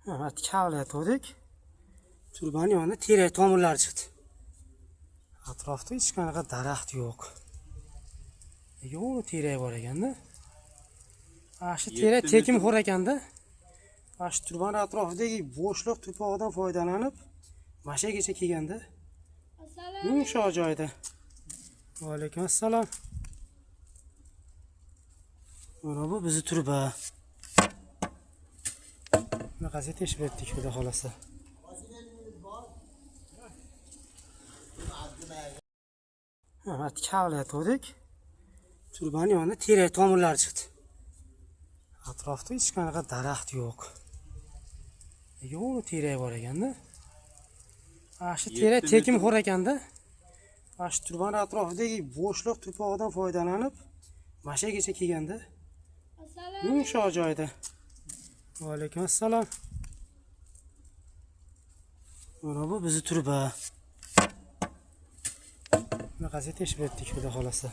Evet, kavlayatdik. Turbanın yonida terak tomirlari chiqdi. Atrofda hech qanaqa daraxt yo'q. Yo'q, terak bor ekanda. Shu terak tekinxo'r ekanda. Shu turban atrofidagi bo'shliq to'pog'idan foydalanib, mashagacha kelganda. Yumshoq joyda. Va alaykum assalom. Mana bu bizni turba. Bunaqasi teshib o'tdik, xudo xolasa. Evet, kavlayatdik. Turbanın yonida terak tomirlari chiqdi. Atrofda hech qanaqa daraxt yo'q. Yo'q, terak bor ekanda. Shu terak tekinxo'r ekanda. Shu turban atrofidagi bo'shliq to'pog'idan foydalanib, mashagacha kelganda. Yumshoq joyda. Va alaykum assalom. Mana bu bizni turba. Bunaqasi teshib o'tdik, xudo xolasa.